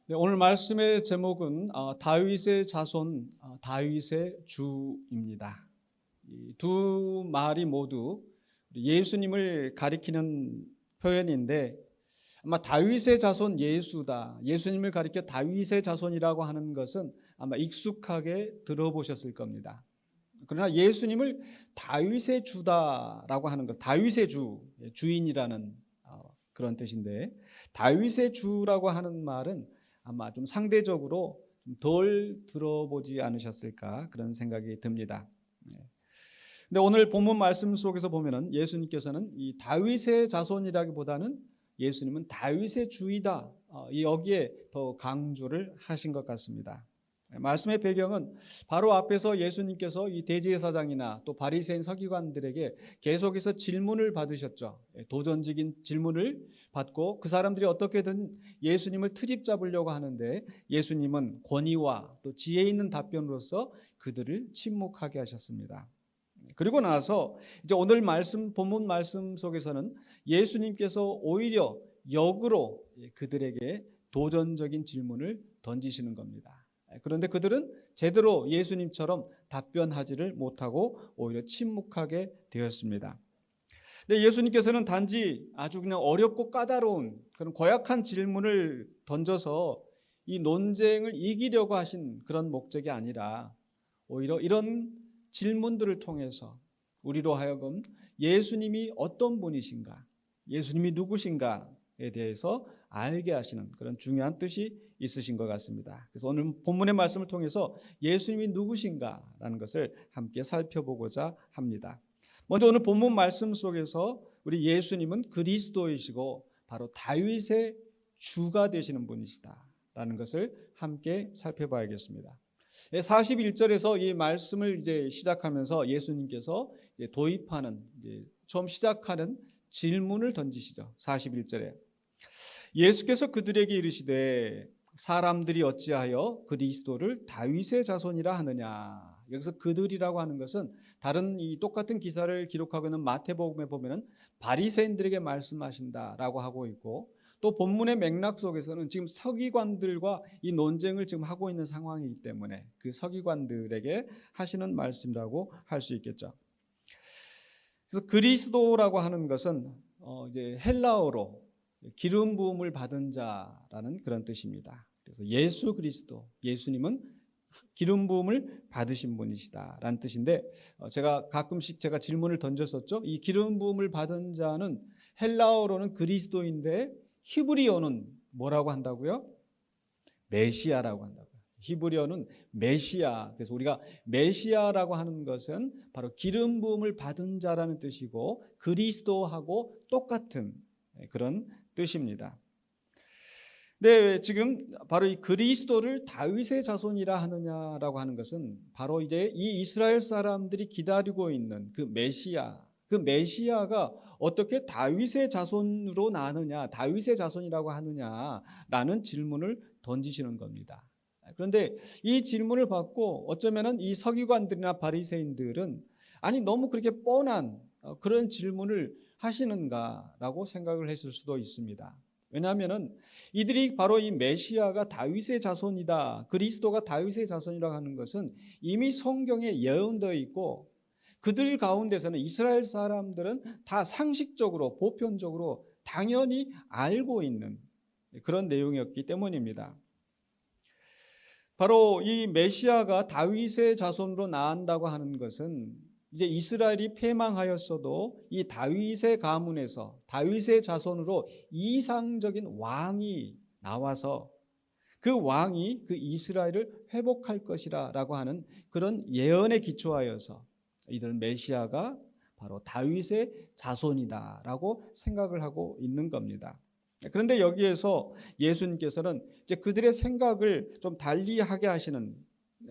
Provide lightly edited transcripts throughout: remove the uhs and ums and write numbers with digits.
네, 오늘 말씀의 제목은 다윗의 자손, 다윗의 주입니다. 이 두 말이 모두 예수님을 가리키는 표현인데, 아마 다윗의 자손 예수다, 예수님을 가리켜 다윗의 자손이라고 하는 것은 아마 익숙하게 들어보셨을 겁니다. 그러나 예수님을 다윗의 주다라고 하는 것, 다윗의 주, 주인이라는 그런 뜻인데, 다윗의 주라고 하는 말은 아마 좀 상대적으로 좀 덜 들어보지 않으셨을까 그런 생각이 듭니다. 근데 오늘 본문 말씀 속에서 보면은 예수님께서는 이 다윗의 자손이라기보다는 예수님은 다윗의 주이다, 여기에 더 강조를 하신 것 같습니다. 말씀의 배경은 바로 앞에서 예수님께서 이 대제사장이나 또 바리새인 서기관들에게 계속해서 질문을 받으셨죠. 도전적인 질문을 받고 그 사람들이 어떻게든 예수님을 트집 잡으려고 하는데 예수님은 권위와 또 지혜 있는 답변으로서 그들을 침묵하게 하셨습니다. 그리고 나서 이제 오늘 본문 말씀 속에서는 예수님께서 오히려 역으로 그들에게 도전적인 질문을 던지시는 겁니다. 그런데 그들은 제대로 예수님처럼 답변하지를 못하고 오히려 침묵하게 되었습니다. 근데 예수님께서는 단지 아주 그냥 어렵고 까다로운 그런 고약한 질문을 던져서 이 논쟁을 이기려고 하신 그런 목적이 아니라 오히려 이런 질문들을 통해서 우리로 하여금 예수님이 어떤 분이신가, 예수님이 누구신가에 대해서 알게 하시는 그런 중요한 뜻이 있으신 것 같습니다. 그래서 오늘 본문의 말씀을 통해서 예수님이 누구신가라는 것을 함께 살펴보고자 합니다. 먼저 오늘 본문 말씀 속에서 우리 예수님은 그리스도이시고 바로 다윗의 주가 되시는 분이시다라는 것을 함께 살펴봐야겠습니다. 41절에서 이 말씀을 이제 시작하면서 예수님께서 이제 도입하는 처음 시작하는 질문을 던지시죠. 41절에 예수께서 그들에게 이르시되 사람들이 어찌하여 그리스도를 다윗의 자손이라 하느냐. 여기서 그들이라고 하는 것은 다른 이 똑같은 기사를 기록하고 있는 마태복음에 보면은 바리새인들에게 말씀하신다라고 하고 있고, 또 본문의 맥락 속에서는 지금 서기관들과 이 논쟁을 지금 하고 있는 상황이기 때문에 그 서기관들에게 하시는 말씀이라고 할 수 있겠죠. 그래서 그리스도라고 하는 것은 이제 헬라어로 기름 부음을 받은 자라는 그런 뜻입니다. 그래서 예수 그리스도, 예수님은 기름 부음을 받으신 분이시다라는 뜻인데, 제가 가끔씩 질문을 던졌었죠. 이 기름 부음을 받은 자는 헬라어로는 그리스도인데 히브리어는 뭐라고 한다고요? 메시아라고 한다고요. 히브리어는 메시아. 그래서 우리가 메시아라고 하는 것은 바로 기름 부음을 받은 자라는 뜻이고 그리스도하고 똑같은 그런 뜻입니다. 네, 지금 바로 이 그리스도를 다윗의 자손이라 하느냐라고 하는 것은 바로 이제 이 이스라엘 사람들이 기다리고 있는 그 메시아, 그 메시아가 어떻게 다윗의 자손으로 나느냐, 다윗의 자손이라고 하느냐라는 질문을 던지시는 겁니다. 그런데 이 질문을 받고 어쩌면은 이 서기관들이나 바리새인들은 아니 너무 그렇게 뻔한 그런 질문을 하시는가라고 생각을 했을 수도 있습니다. 왜냐하면은 이들이 바로 이 메시아가 다윗의 자손이다, 그리스도가 다윗의 자손이라고 하는 것은 이미 성경에 예언되어 있고 그들 가운데서는 이스라엘 사람들은 다 상식적으로 보편적으로 당연히 알고 있는 그런 내용이었기 때문입니다. 바로 이 메시아가 다윗의 자손으로 나온다고 하는 것은 이제 이스라엘이 패망하였어도 이 다윗의 가문에서 다윗의 자손으로 이상적인 왕이 나와서 그 왕이 그 이스라엘을 회복할 것이라고 하는 그런 예언에 기초하여서 이들 메시아가 바로 다윗의 자손이다라고 생각을 하고 있는 겁니다. 그런데 여기에서 예수님께서는 이제 그들의 생각을 좀 달리하게 하시는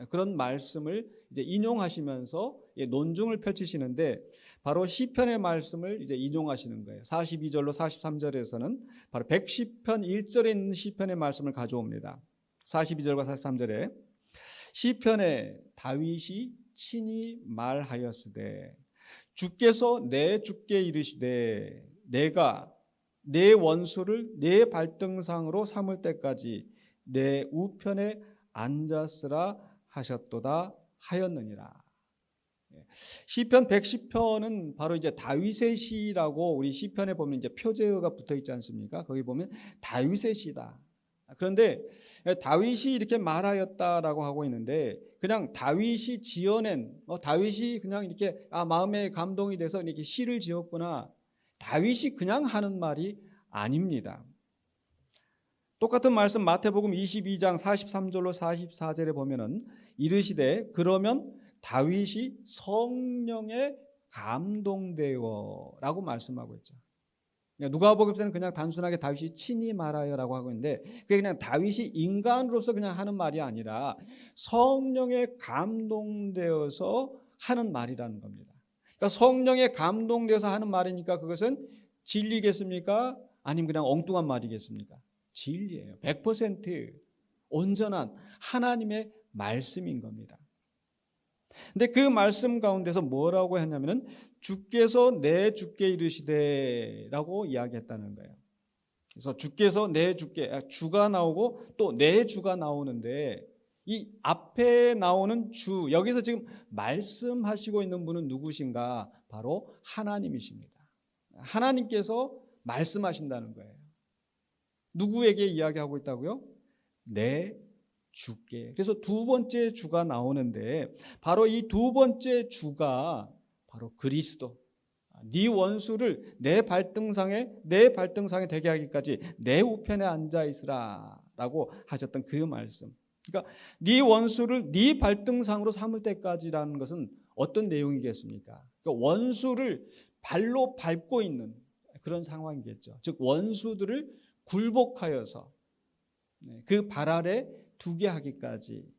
그런 말씀을 이제 인용하시면서 논증을 펼치시는데 바로 시편의 말씀을 이제 인용하시는 거예요. 42절로 43절에서는 바로 110편 1절에 있는 시편의 말씀을 가져옵니다. 42절과 43절에 시편에 다윗이 친히 말하였으되 주께서 내 주께 이르시되 내가 내 원수를 내 발등상으로 삼을 때까지 내 우편에 앉았으라 하셨도다 하였느니라. 시편 110편은 바로 이제 다윗의 시라고 우리 시편에 보면 이제 표제어가 붙어 있지 않습니까? 거기 보면 다윗의 시다. 그런데 다윗이 이렇게 말하였다라고 하고 있는데 그냥 다윗이 지어낸 다윗이 그냥 이렇게 마음에 감동이 돼서 이렇게 시를 지었구나. 다윗이 그냥 하는 말이 아닙니다. 똑같은 말씀 마태복음 22장 43절로 44절에 보면은 이르시되 그러면 다윗이 성령에 감동되어라고 말씀하고 있죠. 누가복음에서는 그냥 단순하게 다윗이 친히 말하여라고 하고 있는데 그게 그냥 다윗이 인간으로서 그냥 하는 말이 아니라 성령에 감동되어서 하는 말이라는 겁니다. 그러니까 성령에 감동되어서 하는 말이니까 그것은 진리겠습니까? 아니면 그냥 엉뚱한 말이겠습니까? 진리예요. 100% 온전한 하나님의 말씀인 겁니다. 근데 그 말씀 가운데서 뭐라고 했냐면은 주께서 내 주께 이르시되라고 이야기했다는 거예요. 그래서 주께서 내 주께 주가 나오고 또 내 주가 나오는데 이 앞에 나오는 주 여기서 지금 말씀하시고 있는 분은 누구신가? 바로 하나님이십니다. 하나님께서 말씀하신다는 거예요. 누구에게 이야기하고 있다고요? 내 주께. 그래서 두 번째 주가 나오는데 바로 이 두 번째 주가 바로 그리스도. 네 원수를 내 발등상에 되게 하기까지 내 우편에 앉아 있으라라고 하셨던 그 말씀. 그러니까 네 원수를 네 발등상으로 삼을 때까지라는 것은 어떤 내용이겠습니까? 그러니까 원수를 발로 밟고 있는 그런 상황이겠죠. 즉 원수들을 굴복하여서 그 발 아래 두게 하기까지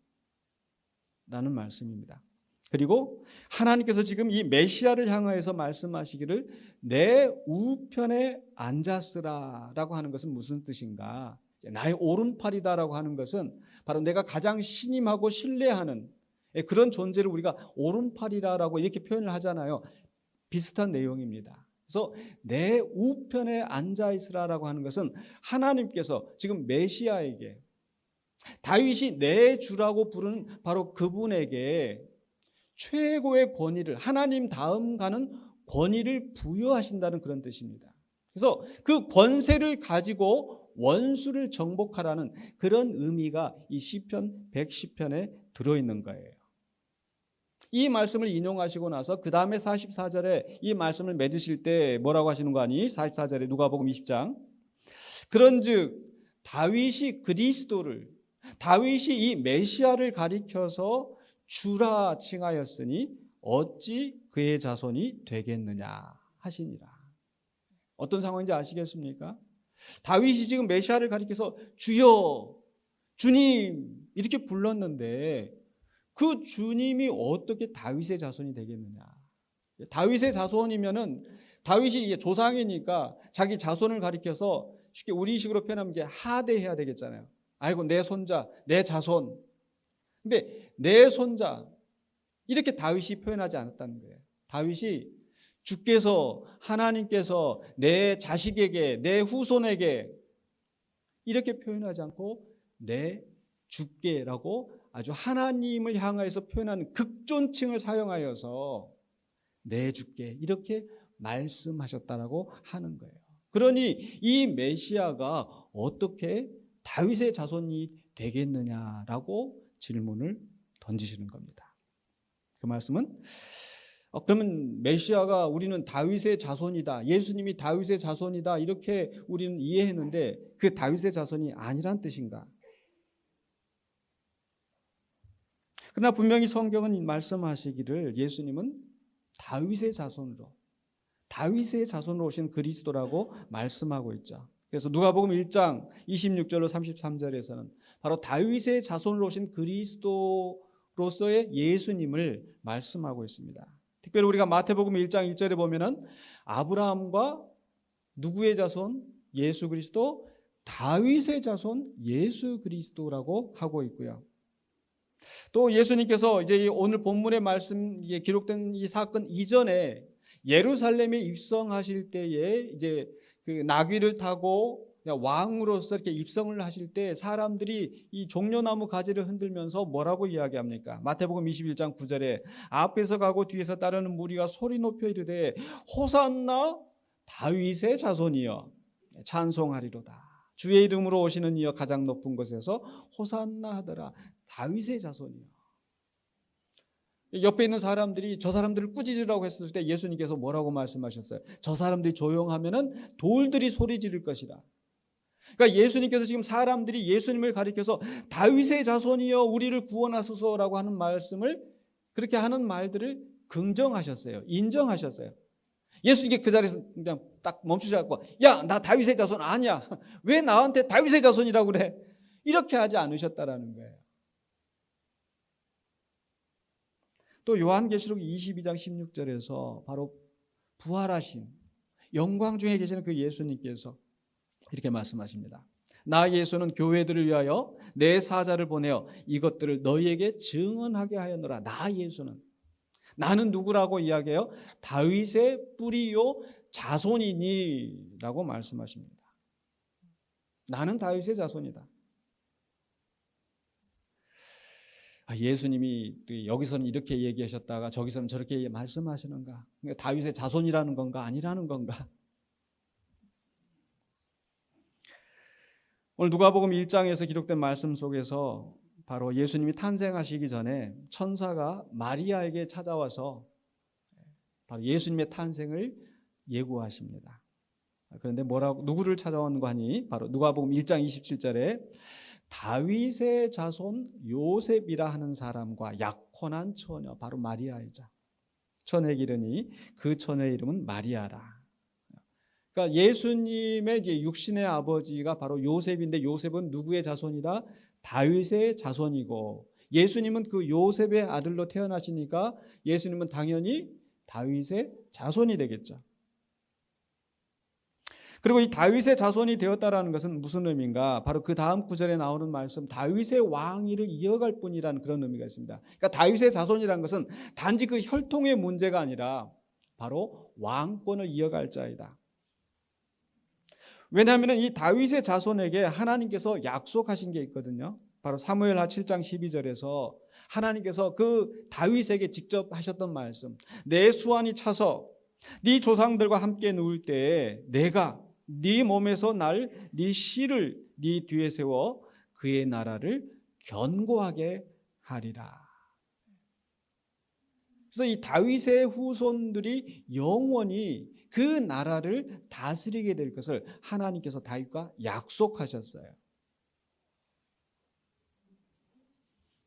라는 말씀입니다. 그리고 하나님께서 지금 이 메시아를 향하여서 말씀하시기를 내 우편에 앉았으라 라고 하는 것은 무슨 뜻인가? 나의 오른팔이다라고 하는 것은 바로 내가 가장 신임하고 신뢰하는 그런 존재를 우리가 오른팔이라고 이렇게 표현을 하잖아요. 비슷한 내용입니다. 그래서 내 우편에 앉아 있으라라고 하는 것은 하나님께서 지금 메시아에게 다윗이 내 주라고 부르는 바로 그분에게 최고의 권위를 하나님 다음 가는 권위를 부여하신다는 그런 뜻입니다. 그래서 그 권세를 가지고 원수를 정복하라는 그런 의미가 이 시편 110편에 들어있는 거예요. 이 말씀을 인용하시고 나서 그 다음에 44절에 이 말씀을 맺으실 때 뭐라고 하시는 거 아니? 44절에 누가복음 20장 그런즉 다윗이 이 메시아를 가리켜서 주라 칭하였으니 어찌 그의 자손이 되겠느냐 하시니라. 어떤 상황인지 아시겠습니까? 다윗이 지금 메시아를 가리켜서 주여 주님 이렇게 불렀는데 그 주님이 어떻게 다윗의 자손이 되겠느냐. 다윗의 자손이면은 다윗이 조상이니까 자기 자손을 가리켜서 쉽게 우리식으로 표현하면 이제 하대해야 되겠잖아요. 아이고 내 손자, 내 자손. 근데 내 손자 이렇게 다윗이 표현하지 않았다는 거예요. 다윗이 주께서 하나님께서 내 자식에게 내 후손에게 이렇게 표현하지 않고 내 주께라고 아주 하나님을 향하여서 표현하는 극존칭을 사용하여서 내 주께 이렇게 말씀하셨다라고 하는 거예요. 그러니 이 메시아가 어떻게 다윗의 자손이 되겠느냐라고 질문을 던지시는 겁니다. 그 말씀은 그러면 메시아가 우리는 다윗의 자손이다. 예수님이 다윗의 자손이다. 이렇게 우리는 이해했는데 그 다윗의 자손이 아니란 뜻인가? 그러나 분명히 성경은 말씀하시기를 예수님은 다윗의 자손으로 오신 그리스도라고 말씀하고 있죠. 그래서 누가복음 1장 26절로 33절에서는 바로 다윗의 자손으로 오신 그리스도로서의 예수님을 말씀하고 있습니다. 특별히 우리가 마태복음 1장 1절에 보면은 아브라함과 누구의 자손? 예수 그리스도, 다윗의 자손 예수 그리스도라고 하고 있고요. 또 예수님께서 이제 오늘 본문의 말씀에 기록된 이 사건 이전에 예루살렘에 입성하실 때에 이제 그 나귀를 타고 왕으로서 이렇게 입성을 하실 때 사람들이 이 종려나무 가지를 흔들면서 뭐라고 이야기합니까? 마태복음 21장 9절에 앞에서 가고 뒤에서 따르는 무리가 소리 높여 이르되 호산나 다윗의 자손이여 찬송하리로다. 주의 이름으로 오시는 이여 가장 높은 곳에서 호산나 하더라. 다윗의 자손이여. 옆에 있는 사람들이 저 사람들을 꾸짖으라고 했을 때 예수님께서 뭐라고 말씀하셨어요? 저 사람들이 조용하면은 돌들이 소리 지를 것이라. 그러니까 예수님께서 지금 사람들이 예수님을 가리켜서 다윗의 자손이여 우리를 구원하소서라고 하는 말씀을, 그렇게 하는 말들을 긍정하셨어요. 인정하셨어요. 예수님께 그 자리에서 그냥 딱 멈추지 않고 야, 나 다윗의 자손 아니야. 왜 나한테 다윗의 자손이라고 그래? 이렇게 하지 않으셨다라는 거예요. 또 요한계시록 22장 16절에서 바로 부활하신 영광 중에 계시는 그 예수님께서 이렇게 말씀하십니다. 나 예수는 교회들을 위하여 내 사자를 보내어 이것들을 너희에게 증언하게 하였노라. 나 예수는, 나는 누구라고 이야기해요? 다윗의 뿌리요 자손이니 라고 말씀하십니다. 나는 다윗의 자손이다. 예수님이 여기서는 이렇게 얘기하셨다가 저기서는 저렇게 말씀하시는가? 다윗의 자손이라는 건가 아니라는 건가? 오늘 누가복음 1장에서 기록된 말씀 속에서 바로 예수님이 탄생하시기 전에 천사가 마리아에게 찾아와서 바로 예수님의 탄생을 예고하십니다. 그런데 뭐라고, 누구를 찾아왔는가 하니 바로 누가복음 1장 27절에 다윗의 자손 요셉이라 하는 사람과 약혼한 처녀, 바로 마리아이자 처녀에게 이르니 그 처녀의 이름은 마리아라. 그러니까 예수님의 이제 육신의 아버지가 바로 요셉인데 요셉은 누구의 자손이다? 다윗의 자손이고 예수님은 그 요셉의 아들로 태어나시니까 예수님은 당연히 다윗의 자손이 되겠죠. 그리고 이 다윗의 자손이 되었다라는 것은 무슨 의미인가? 바로 그 다음 구절에 나오는 말씀, 다윗의 왕위를 이어갈 뿐이라는 그런 의미가 있습니다. 그러니까 다윗의 자손이라는 것은 단지 그 혈통의 문제가 아니라 바로 왕권을 이어갈 자이다. 왜냐하면 이 다윗의 자손에게 하나님께서 약속하신 게 있거든요. 바로 사무엘하 7장 12절에서 하나님께서 그 다윗에게 직접 하셨던 말씀, 내 수완이 차서 네 조상들과 함께 누울 때에 내가 네 몸에서 날 네 씨를 네 뒤에 세워 그의 나라를 견고하게 하리라. 그래서 이 다윗의 후손들이 영원히 그 나라를 다스리게 될 것을 하나님께서 다윗과 약속하셨어요.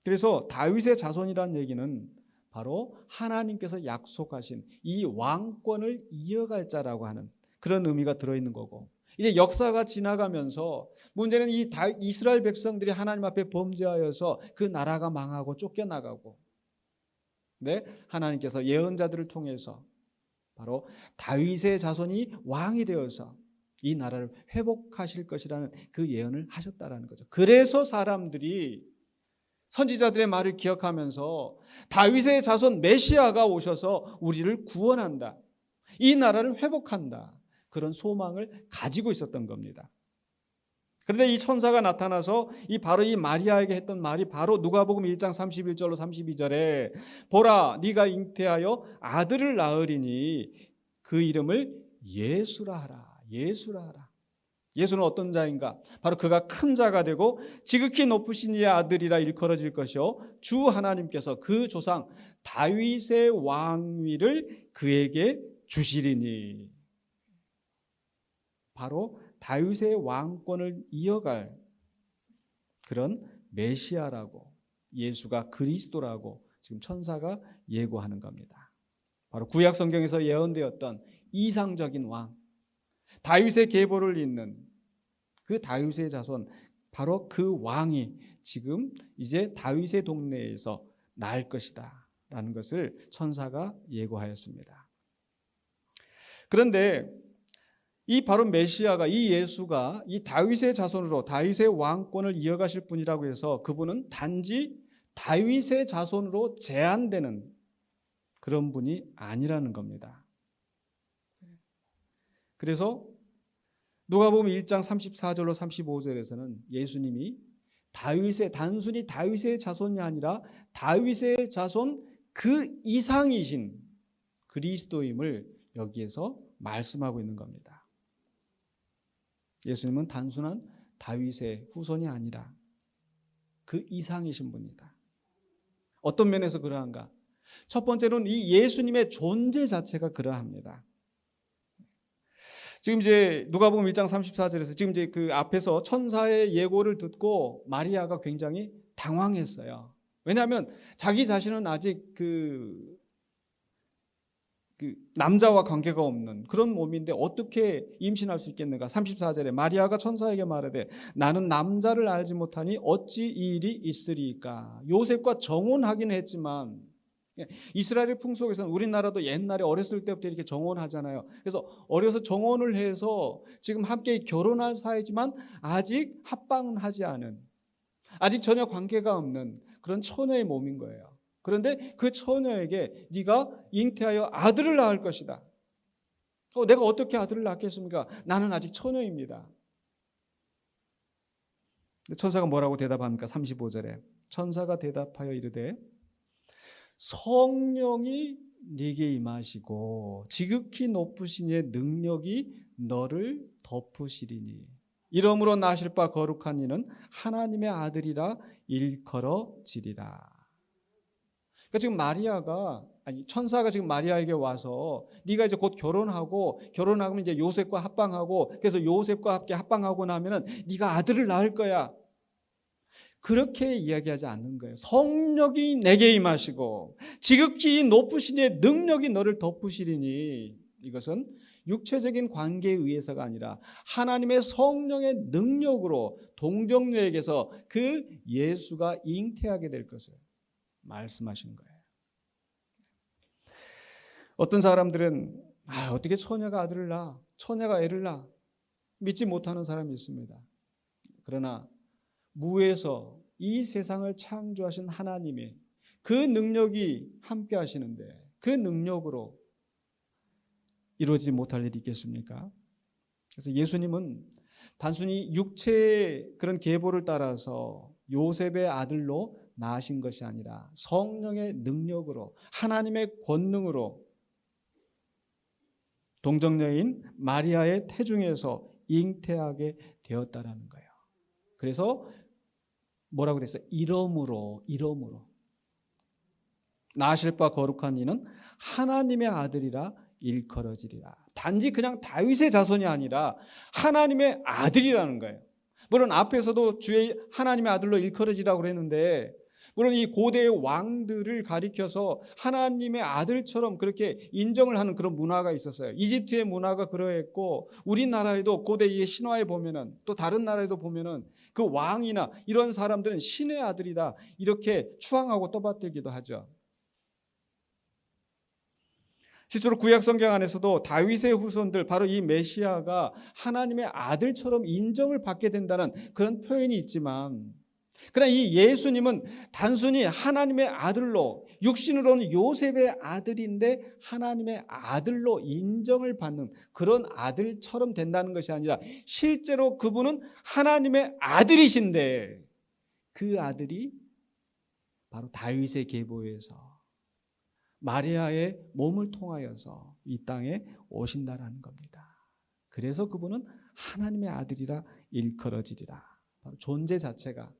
그래서 다윗의 자손이라는 얘기는 바로 하나님께서 약속하신 이 왕권을 이어갈 자라고 하는 그런 의미가 들어있는 거고, 이제 역사가 지나가면서 문제는 이 이스라엘 백성들이 하나님 앞에 범죄하여서 그 나라가 망하고 쫓겨나가고, 네, 하나님께서 예언자들을 통해서 바로 다윗의 자손이 왕이 되어서 이 나라를 회복하실 것이라는 그 예언을 하셨다라는 거죠. 그래서 사람들이 선지자들의 말을 기억하면서 다윗의 자손 메시아가 오셔서 우리를 구원한다, 이 나라를 회복한다, 그런 소망을 가지고 있었던 겁니다. 그런데 이 천사가 나타나서 바로 이 마리아에게 했던 말이 바로 누가복음 1장 31절로 32절에 보라 네가 잉태하여 아들을 낳으리니 그 이름을 예수라 하라. 예수라 하라. 예수는 어떤 자인가? 바로 그가 큰 자가 되고 지극히 높으신 이의 아들이라 일컬어질 것이요 주 하나님께서 그 조상 다윗의 왕위를 그에게 주시리니. 바로 다윗의 왕권을 이어갈 그런 메시아라고, 예수가 그리스도라고 지금 천사가 예고하는 겁니다. 바로 구약 성경에서 예언되었던 이상적인 왕, 다윗의 계보를 잇는 그 다윗의 자손, 바로 그 왕이 지금 이제 다윗의 동네에서 날 것이다 라는 것을 천사가 예고하였습니다. 그런데 이 바로 메시아가, 이 예수가 이 다윗의 자손으로 다윗의 왕권을 이어가실 분이라고 해서 그분은 단지 다윗의 자손으로 제한되는 그런 분이 아니라는 겁니다. 그래서 누가복음 1장 34절로 35절에서는 예수님이 단순히 다윗의 자손이 아니라 다윗의 자손 그 이상이신 그리스도임을 여기에서 말씀하고 있는 겁니다. 예수님은 단순한 다윗의 후손이 아니라 그 이상이신 분이다. 어떤 면에서 그러한가? 첫 번째로는 이 예수님의 존재 자체가 그러합니다. 지금 이제 누가복음 1장 34절에서 지금 이제 그 앞에서 천사의 예고를 듣고 마리아가 굉장히 당황했어요. 왜냐하면 자기 자신은 아직 그 남자와 관계가 없는 그런 몸인데 어떻게 임신할 수 있겠는가? 34절에 마리아가 천사에게 말하되 나는 남자를 알지 못하니 어찌 이 일이 있으리까? 요셉과 정혼하긴 했지만 이스라엘의 풍속에서는 우리나라도 옛날에 어렸을 때부터 이렇게 정혼하잖아요. 그래서 어려서 정혼을 해서 지금 함께 결혼할 사이지만 아직 합방은 하지 않은, 아직 전혀 관계가 없는 그런 처녀의 몸인 거예요. 그런데 그 처녀에게 네가 잉태하여 아들을 낳을 것이다. 내가 어떻게 아들을 낳겠습니까? 나는 아직 처녀입니다. 천사가 뭐라고 대답합니까? 35절에 천사가 대답하여 이르되 성령이 네게 임하시고 지극히 높으신 이의 능력이 너를 덮으시리니 이러므로 나실 바 거룩한 이는 하나님의 아들이라 일컬어지리라. 그러니까 지금 천사가 지금 마리아에게 와서 네가 이제 곧 결혼하면 이제 요셉과 합방하고 그래서 요셉과 함께 합방하고 나면은 네가 아들을 낳을 거야. 그렇게 이야기하지 않는 거예요. 성령이 내게 임하시고 지극히 높으신 이의 능력이 너를 덮으시리니 이것은 육체적인 관계에 의해서가 아니라 하나님의 성령의 능력으로 동정녀에게서 그 예수가 잉태하게 될 것을 말씀하신 거예요. 어떤 사람들은 어떻게 처녀가 아들을 낳아? 처녀가 애를 낳아? 믿지 못하는 사람이 있습니다. 그러나 무에서 이 세상을 창조하신 하나님의 그 능력이 함께 하시는데 그 능력으로 이루어지지 못할 일이 있겠습니까? 그래서 예수님은 단순히 육체의 그런 계보를 따라서 요셉의 아들로 낳으신 것이 아니라 성령의 능력으로 하나님의 권능으로 동정녀인 마리아의 태중에서 잉태하게 되었다라는 거예요. 그래서 뭐라고 그랬어요? 이러므로 나실 바 거룩한 이는 하나님의 아들이라 일컬어지리라. 단지 그냥 다윗의 자손이 아니라 하나님의 아들이라는 거예요. 물론 앞에서도 주의 하나님의 아들로 일컬어지라고 그랬는데 물론 이 고대의 왕들을 가리켜서 하나님의 아들처럼 그렇게 인정을 하는 그런 문화가 있었어요. 이집트의 문화가 그러했고 우리나라에도 고대의 신화에 보면은 또 다른 나라에도 보면은 그 왕이나 이런 사람들은 신의 아들이다 이렇게 추앙하고 떠받들기도 하죠. 실제로 구약 성경 안에서도 다윗의 후손들 바로 이 메시아가 하나님의 아들처럼 인정을 받게 된다는 그런 표현이 있지만 그러나 이 예수님은 단순히 하나님의 아들로 육신으로는 요셉의 아들인데 하나님의 아들로 인정을 받는 그런 아들처럼 된다는 것이 아니라 실제로 그분은 하나님의 아들이신데 그 아들이 바로 다윗의 계보에서 마리아의 몸을 통하여서 이 땅에 오신다라는 겁니다. 그래서 그분은 하나님의 아들이라 일컬어지리라. 바로 존재 자체가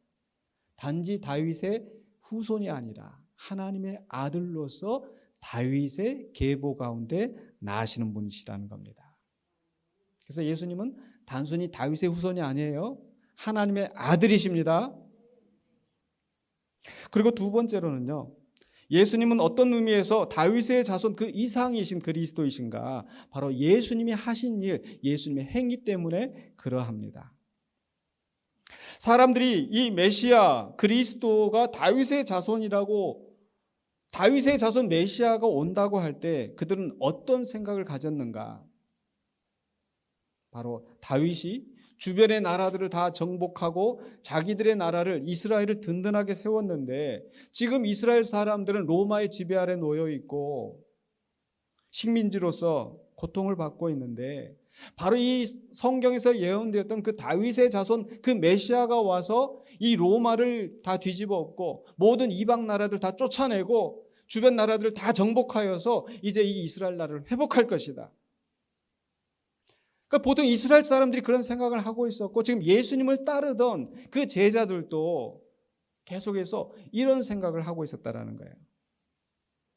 단지 다윗의 후손이 아니라 하나님의 아들로서 다윗의 계보 가운데 나시는 분이시라는 겁니다. 그래서 예수님은 단순히 다윗의 후손이 아니에요. 하나님의 아들이십니다. 그리고 두 번째로는요. 예수님은 어떤 의미에서 다윗의 자손 그 이상이신 그리스도이신가? 바로 예수님이 하신 일, 예수님의 행위 때문에 그러합니다. 사람들이 이 메시아 그리스도가 다윗의 자손이라고 다윗의 자손 메시아가 온다고 할 때 그들은 어떤 생각을 가졌는가? 바로 다윗이 주변의 나라들을 다 정복하고 자기들의 나라를 이스라엘을 든든하게 세웠는데 지금 이스라엘 사람들은 로마의 지배 아래 놓여 있고 식민지로서 고통을 받고 있는데 바로 이 성경에서 예언되었던 그 다윗의 자손, 그 메시아가 와서 이 로마를 다 뒤집어 엎고 모든 이방 나라들 다 쫓아내고 주변 나라들을 다 정복하여서 이제 이 이스라엘 나라를 회복할 것이다. 그러니까 보통 이스라엘 사람들이 그런 생각을 하고 있었고, 지금 예수님을 따르던 그 제자들도 계속해서 이런 생각을 하고 있었다라는 거예요.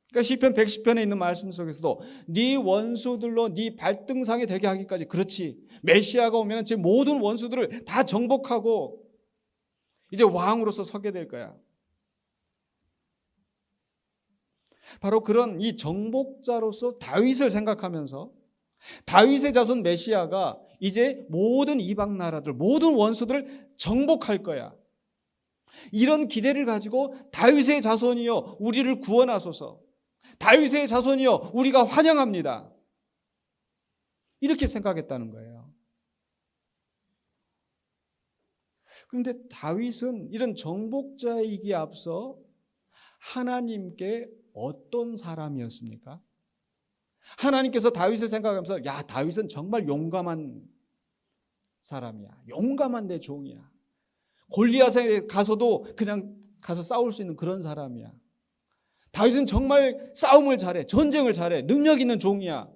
그러니까 시편 110편에 있는 말씀 속에서도 네 원수들로 네 발등상이 되게 하기까지, 그렇지, 메시아가 오면 제 모든 원수들을 다 정복하고 이제 왕으로서 서게 될 거야. 바로 그런 이 정복자로서 다윗을 생각하면서 다윗의 자손 메시아가 이제 모든 이방 나라들, 모든 원수들을 정복할 거야. 이런 기대를 가지고 다윗의 자손이여 우리를 구원하소서, 다윗의 자손이여 우리가 환영합니다, 이렇게 생각했다는 거예요. 그런데 다윗은 이런 정복자이기에 앞서 하나님께 어떤 사람이었습니까? 하나님께서 다윗을 생각하면서, 야, 다윗은 정말 용감한 사람이야, 용감한 내 종이야, 골리앗에 가서도 그냥 가서 싸울 수 있는 그런 사람이야, 다윗은 정말 싸움을 잘해, 전쟁을 잘해, 능력 있는 종이야.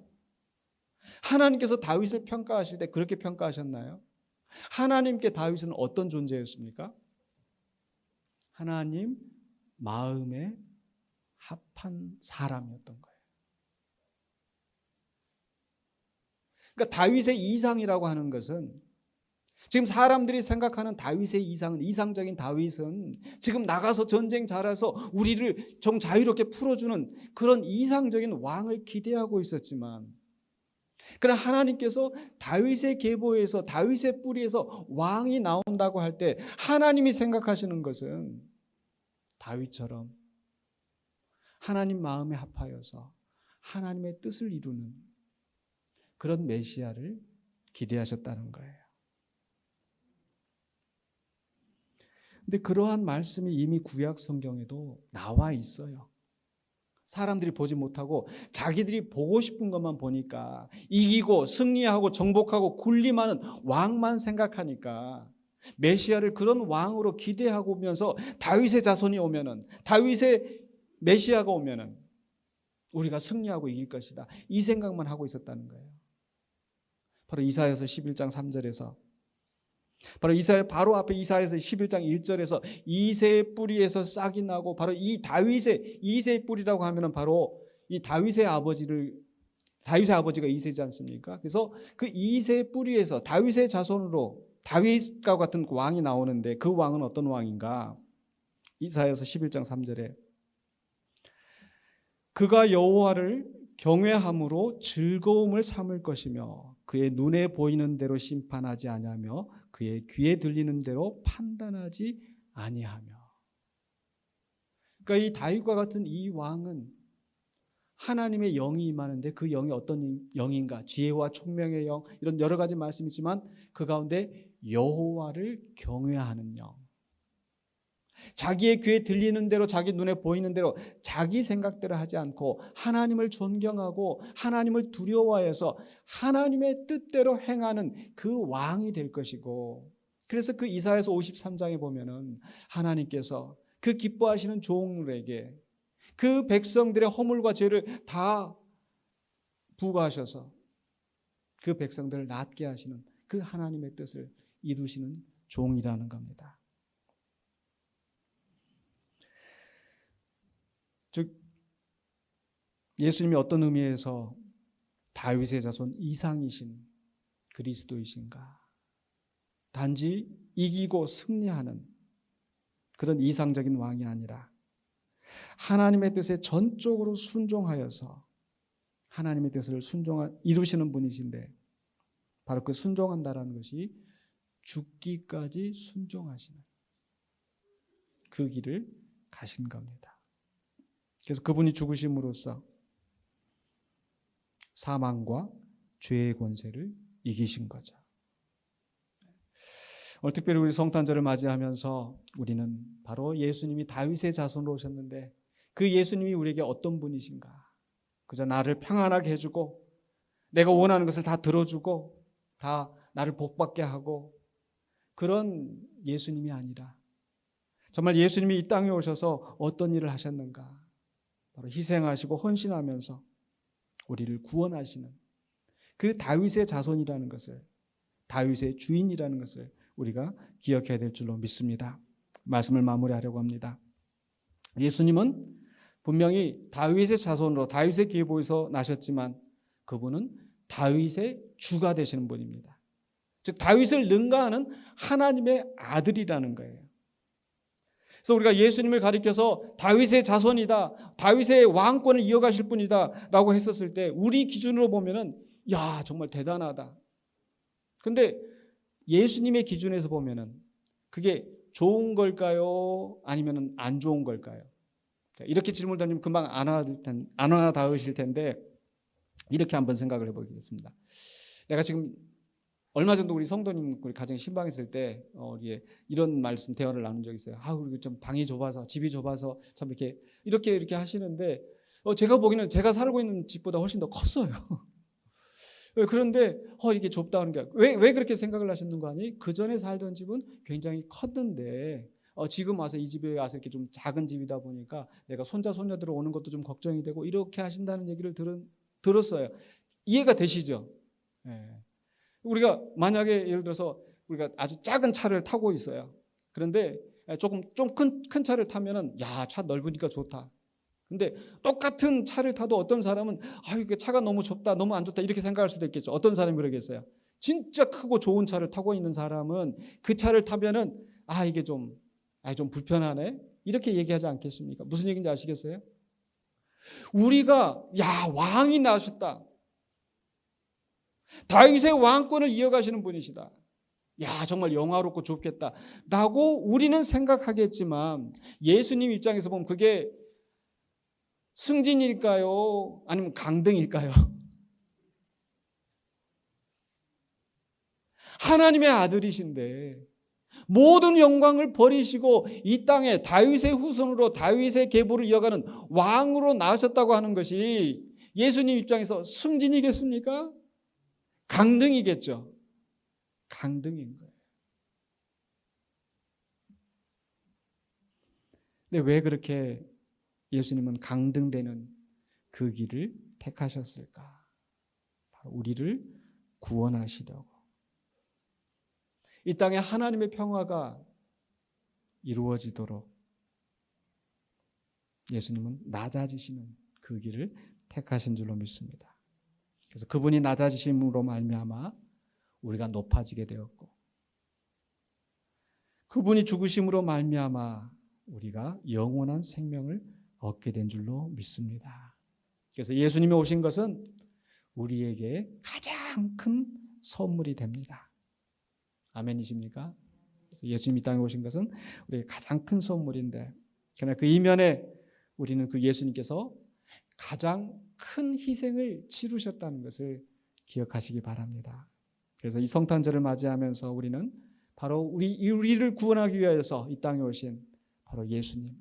하나님께서 다윗을 평가하실 때 그렇게 평가하셨나요? 하나님께 다윗은 어떤 존재였습니까? 하나님 마음에 합한 사람이었던 거예요. 그러니까 다윗의 이상이라고 하는 것은, 지금 사람들이 생각하는 다윗의 이상은, 이상적인 다윗은 지금 나가서 전쟁 잘해서 우리를 좀 자유롭게 풀어주는 그런 이상적인 왕을 기대하고 있었지만, 그러나 하나님께서 다윗의 계보에서, 다윗의 뿌리에서 왕이 나온다고 할 때 하나님이 생각하시는 것은 다윗처럼 하나님 마음에 합하여서 하나님의 뜻을 이루는 그런 메시아를 기대하셨다는 거예요. 근데 그러한 말씀이 이미 구약 성경에도 나와 있어요. 사람들이 보지 못하고 자기들이 보고 싶은 것만 보니까, 이기고 승리하고 정복하고 군림하는 왕만 생각하니까 메시아를 그런 왕으로 기대하고 오면서 다윗의 자손이 오면은, 다윗의 메시아가 오면은 우리가 승리하고 이길 것이다, 이 생각만 하고 있었다는 거예요. 바로 이사야서 11장 3절에서, 바로 이사야 바로 앞에 이사야서 11장 1절에서 이새의 뿌리에서 싹이 나고, 바로 이 다윗의, 이새의 뿌리라고 하면은 바로 이 다윗의 아버지가 이새지 않습니까? 그래서 그 이새의 뿌리에서 다윗의 자손으로 다윗과 같은 왕이 나오는데, 그 왕은 어떤 왕인가? 이사야서 11장 3절에 그가 여호와를 경외함으로 즐거움을 삼을 것이며 그의 눈에 보이는 대로 심판하지 아니하며 그의 귀에 들리는 대로 판단하지 아니하며. 그러니까 이 다윗과 같은 이 왕은 하나님의 영이 임하는데, 그 영이 어떤 영인가? 지혜와 총명의 영, 이런 여러 가지 말씀이 있지만 그 가운데 여호와를 경외하는 영, 자기의 귀에 들리는 대로, 자기 눈에 보이는 대로 자기 생각대로 하지 않고 하나님을 존경하고 하나님을 두려워해서 하나님의 뜻대로 행하는 그 왕이 될 것이고, 그래서 그 이사야서 53장에 보면은 하나님께서 그 기뻐하시는 종들에게 그 백성들의 허물과 죄를 다 부과하셔서 그 백성들을 낫게 하시는 그 하나님의 뜻을 이루시는 종이라는 겁니다. 즉 예수님이 어떤 의미에서 다윗의 자손 이상이신 그리스도이신가? 단지 이기고 승리하는 그런 이상적인 왕이 아니라 하나님의 뜻에 전적으로 순종하여서 하나님의 뜻을 이루시는 분이신데, 바로 그 순종한다라는 것이 죽기까지 순종하시는 그 길을 가신 겁니다. 그래서 그분이 죽으심으로써 사망과 죄의 권세를 이기신 거죠. 오늘 특별히 우리 성탄절을 맞이하면서 우리는 바로 예수님이 다윗의 자손으로 오셨는데, 그 예수님이 우리에게 어떤 분이신가? 그저 나를 평안하게 해주고 내가 원하는 것을 다 들어주고 다 나를 복받게 하고 그런 예수님이 아니라 정말 예수님이 이 땅에 오셔서 어떤 일을 하셨는가? 바로 희생하시고 헌신하면서 우리를 구원하시는 그 다윗의 자손이라는 것을, 다윗의 주인이라는 것을 우리가 기억해야 될 줄로 믿습니다. 말씀을 마무리하려고 합니다. 예수님은 분명히 다윗의 자손으로 다윗의 계보에서 나셨지만 그분은 다윗의 주가 되시는 분입니다. 즉 다윗을 능가하는 하나님의 아들이라는 거예요. 그래서 우리가 예수님을 가리켜서 다윗의 자손이다, 다윗의 왕권을 이어가실 분이다 라고 했었을 때 우리 기준으로 보면은 야 정말 대단하다. 근데 예수님의 기준에서 보면은 그게 좋은 걸까요? 아니면 안 좋은 걸까요? 이렇게 질문을 던지면 금방 안 와닿으실 텐데 이렇게 한번 생각을 해보겠습니다. 내가 지금 얼마 전도 우리 성도님 우리 가정 신방했을 때 이런 말씀 대화를 나눈 적이 있어요. 우리 좀 방이 좁아서 집이 좁아서 참 이렇게 하시는데 제가 보기에는 제가 살고 있는 집보다 훨씬 더 컸어요. 그런데 이게 좁다는 게 왜 그렇게 생각을 하셨는가 하니 그 전에 살던 집은 굉장히 컸는데 지금 와서 이 집에 와서 이렇게 좀 작은 집이다 보니까 내가 손자 손녀들 오는 것도 좀 걱정이 되고 이렇게 하신다는 얘기를 들었어요. 이해가 되시죠? 네. 우리가 만약에 예를 들어서 우리가 아주 작은 차를 타고 있어요. 그런데 조금 좀 큰 차를 타면은 차 넓으니까 좋다. 근데 똑같은 차를 타도 어떤 사람은 이게 차가 너무 좁다, 너무 안 좋다 이렇게 생각할 수도 있겠죠. 어떤 사람이 그러겠어요. 진짜 크고 좋은 차를 타고 있는 사람은 그 차를 타면은 이게 좀 불편하네 이렇게 얘기하지 않겠습니까? 무슨 얘기인지 아시겠어요? 우리가 왕이 나셨다. 다윗의 왕권을 이어가시는 분이시다. 정말 영화롭고 좋겠다 라고 우리는 생각하겠지만 예수님 입장에서 보면 그게 승진일까요? 아니면 강등일까요? 하나님의 아들이신데 모든 영광을 버리시고 이 땅에 다윗의 후손으로 다윗의 계보를 이어가는 왕으로 나오셨다고 하는 것이 예수님 입장에서 승진이겠습니까? 강등이겠죠. 강등인 거예요. 근데 왜 그렇게 예수님은 강등되는 그 길을 택하셨을까? 바로 우리를 구원하시려고. 이 땅에 하나님의 평화가 이루어지도록 예수님은 낮아지시는 그 길을 택하신 줄로 믿습니다. 그래서 그분이 낮아지심으로 말미암아 우리가 높아지게 되었고 그분이 죽으심으로 말미암아 우리가 영원한 생명을 얻게 된 줄로 믿습니다. 그래서 예수님이 오신 것은 우리에게 가장 큰 선물이 됩니다. 아멘이십니까? 그래서 예수님이 이 땅에 오신 것은 우리에게 가장 큰 선물인데 그러나 그 이면에 우리는 그 예수님께서 가장 큰 희생을 치르셨다는 것을 기억하시기 바랍니다. 그래서 이 성탄절을 맞이하면서 우리는 바로 우리를 구원하기 위하여서 이 땅에 오신 바로 예수님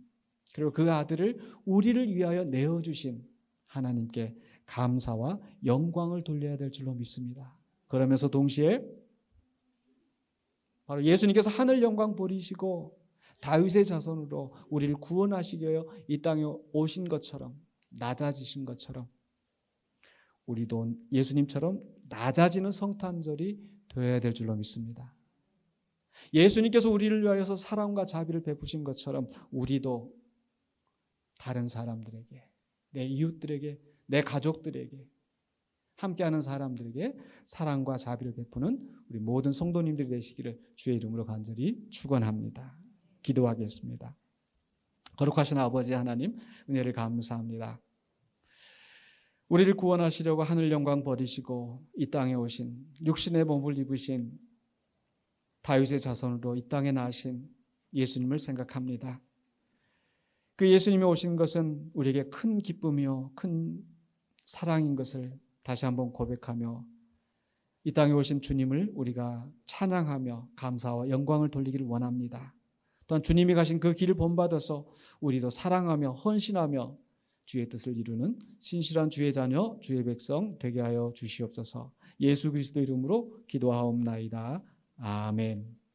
그리고 그 아들을 우리를 위하여 내어주신 하나님께 감사와 영광을 돌려야 될 줄로 믿습니다. 그러면서 동시에 바로 예수님께서 하늘 영광 버리시고 다윗의 자손으로 우리를 구원하시기 위하여 이 땅에 오신 것처럼 낮아지신 것처럼 우리도 예수님처럼 낮아지는 성탄절이 되어야 될 줄로 믿습니다. 예수님께서 우리를 위하여서 사랑과 자비를 베푸신 것처럼 우리도 다른 사람들에게, 내 이웃들에게, 내 가족들에게, 함께하는 사람들에게 사랑과 자비를 베푸는 우리 모든 성도님들이 되시기를 주의 이름으로 간절히 축원합니다. 기도하겠습니다. 거룩하신 아버지 하나님, 은혜를 감사합니다. 우리를 구원하시려고 하늘 영광 버리시고 이 땅에 오신 육신의 몸을 입으신 다윗의 자손으로 이 땅에 나신 예수님을 생각합니다. 그 예수님이 오신 것은 우리에게 큰 기쁨이요 큰 사랑인 것을 다시 한번 고백하며 이 땅에 오신 주님을 우리가 찬양하며 감사와 영광을 돌리기를 원합니다. 또한 주님이 가신 그 길을 본받아서 우리도 사랑하며 헌신하며 주의 뜻을 이루는 신실한 주의 자녀, 주의 백성 되게 하여 주시옵소서. 예수 그리스도 이름으로 기도하옵나이다. 아멘.